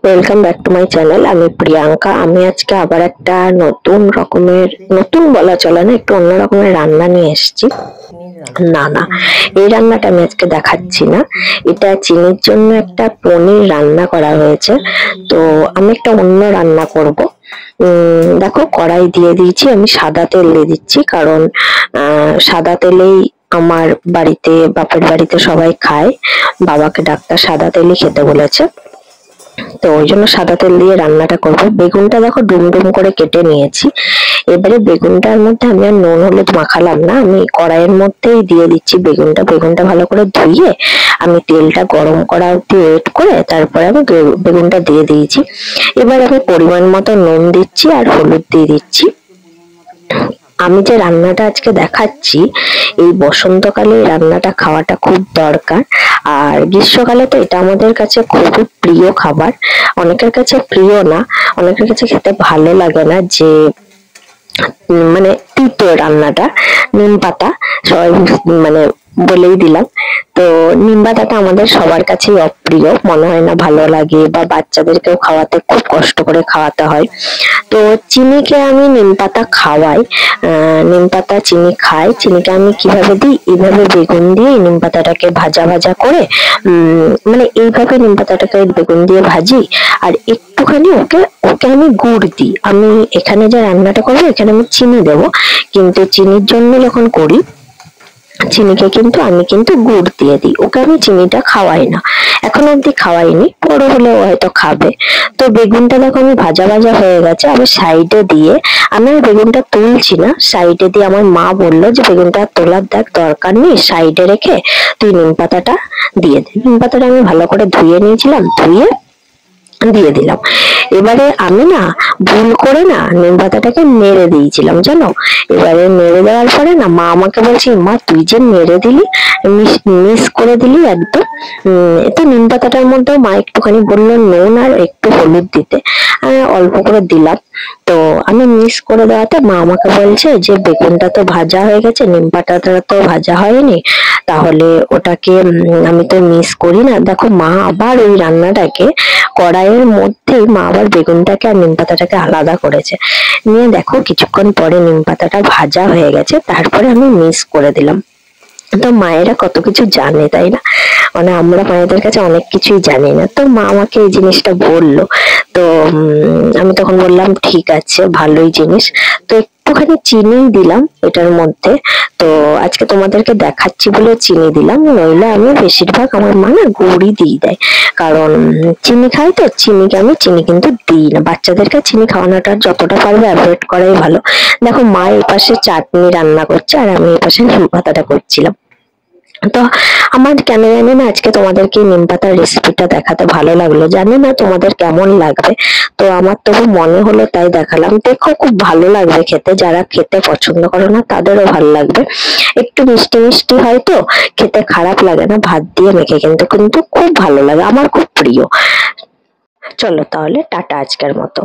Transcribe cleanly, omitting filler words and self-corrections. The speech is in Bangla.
Welcome back to my channel. আমি প্রিয়াঙ্কা। আমি আজকে আবার একটা নতুন রকমের, নতুন বলা চলে না, একটু অন্য রকমের রান্না নিয়ে এসেছি। না, এই রান্নাটা আমি আজকে দেখাচ্ছি না। এটা চিনির জন্য একটা পনির রান্না করা হয়েছে। তো আমি একটা অন্য রান্না করব। দেখো, কড়াই দিয়ে দিয়েছি। আমি সাদা তেল দিয়ে দিচ্ছি, কারণ সাদা তেলেই আমার বাড়িতে, বাপের বাড়িতে সবাই খায়। বাবাকে ডাক্তার সাদা তেলই খেতে বলেছে, তো ওই জন্য সাদা তেল দিয়ে রান্নাটা করব। বেগুনটা দেখো ডুমডুম করে কেটে নিয়েছি। এবারে বেগুনটার মধ্যে আমি আর নুন হলুদ মাখালাম না, আমি কড়াইয়ের মধ্যেই দিয়ে দিচ্ছি বেগুনটা ভালো করে ধুয়ে আমি তেলটা গরম করা অব্দি ওয়েট করে তারপরে আমি বেগুনটা দিয়ে দিয়েছি। এবার আমি পরিমাণ মতো নুন দিচ্ছি আর হলুদ দিয়ে দিচ্ছি। আমি যে রান্নাটা আজকে দেখাচ্ছি, এই বসন্তকালে এই রান্নাটা খাওয়াটা খুব দরকার। আর গ্রীষ্মকালে তো এটা আমাদের কাছে খুবই প্রিয় খাবার। অনেকের কাছে প্রিয় না, অনেকের কাছে খেতে ভালো লাগে না, যে মানে তিতো রান্নাটা। নিম পাতা সবাই মানে বলেই দিলাম। তো নিম পাতাটা আমাদের সবার কাছেই অপ্রিয়, মনে হয় না ভালো লাগে, বা বাচ্চাদেরকেও খাওয়াতে খুব কষ্ট করে খাওয়াতে হয়। তো চিনিকে আমি নিম পাতা খাওয়াই, নিম পাতা চিনি খাই। চিনিকে আমি কিভাবে দিই, এইভাবে বেগুন দিয়ে নিম পাতাটাকে ভাজা ভাজা করে মানে এইভাবে নিম পাতাটাকে বেগুন দিয়ে ভাজি, আর একটুখানি ওকে ওকে আমি গুড় দিই। আমি এখানে যে রান্নাটা করবো এখানে আমি চিনি দেবো, কিন্তু চিনির জন্য যখন করি চিনিকে কিন্তু আমি গুড় দিয়ে দিই। ওকে আমি চিনিটা খাওয়াই না, এখন অব্দি খাওয়াইনি, বড় হলে ও হয়তো খাবে। তো বেগুনটা দেখো আমি ভাজা ভাজা হয়ে গেছে। আমি সাইডে দিয়ে, আমি আর বেগুনটা তুলছি না, সাইডে দিয়ে আমার মা বললো যে বেগুনটা তোলার দেখ দরকার নেই, সাইডে রেখে তুই নিম পাতাটা দিয়ে দে। নিম পাতাটা আমি ভালো করে ধুয়ে নিয়েছিলাম, ধুয়ে দিয়ে দিলাম। এবারে আমি না ভুল করে না নিম পাতাটাকে নেড়ে দিয়েছিলাম, জানো। এবারে নেড়ে দেওয়ার পরে না মা আমাকে বলছে, মা তুই যে নেড়ে দিলি, মিস করে দিলি একদম। তো নিম পাতাটার মধ্যেও মা একটুখানি বললো নুন আর একটু হলুদ দিতে, আমি অল্প করে দিলাম। তো আমি মিস করে দেওয়াতে মা আমাকে বলছে যে বেগুনটা তো ভাজা হয়ে গেছে, নিম পাতাটা তো ভাজা হয়নি, তাহলে ওটাকে আমি তো মিস করি না। দেখো, মা আবার ওই রান্নাটাকে কড়াইয়ের মধ্যেই মা আবার বেগুনটাকে আর নিম পাতাটাকে আলাদা করেছে। নিয়ে দেখো কিছুক্ষণ পরে নিম পাতাটা ভাজা হয়ে গেছে, তারপরে আমি মিক্স করে দিলাম। তো মায়েরা কত কিছু জানে, তাই না? মানে আমরা মায়েদের কাছে অনেক কিছুই জানি না। তো মা আমাকে এই জিনিসটা বললো, তো আমি তখন বললাম ঠিক আছে, ভালোই জিনিস। তো একটুখানি চিনি দিলাম এটার মধ্যে। তো আজকে তোমাদেরকে দেখাচ্ছি বলে চিনি দিলাম, নইলে আমি বেশিরভাগ আমার মা না গুড়ই দিয়ে দেয়, কারণ চিনি খাই তো। চিনি কিন্তু দিই না, বাচ্চাদেরকে চিনি খাওয়ানোটা যতটা পারবে অ্যাভয়েড করাই ভালো। দেখো, মা এই পাশে চাটনি রান্না করছে আর আমি এই পাশে নিম পাতাটা করছিলাম। তো আমার কেন জানি না আজকে তোমাদেরকে নিম পাতার রেসিপিটা দেখাতে ভালো লাগলো, জানি না তোমাদের কেমন লাগবে। তো আমার তবু মনে হলো তাই দেখালাম। দেখো, খুব ভালো লাগবে খেতে, যারা খেতে পছন্দ করো না তাদেরও ভালো লাগবে। একটু মিষ্টি মিষ্টি হয় তো, খেতে খারাপ লাগে না, ভাত দিয়ে মেখে কিন্তু কিন্তু খুব ভালো লাগে, আমার খুব প্রিয়। চলো তাহলে টাটা আজকের মতো।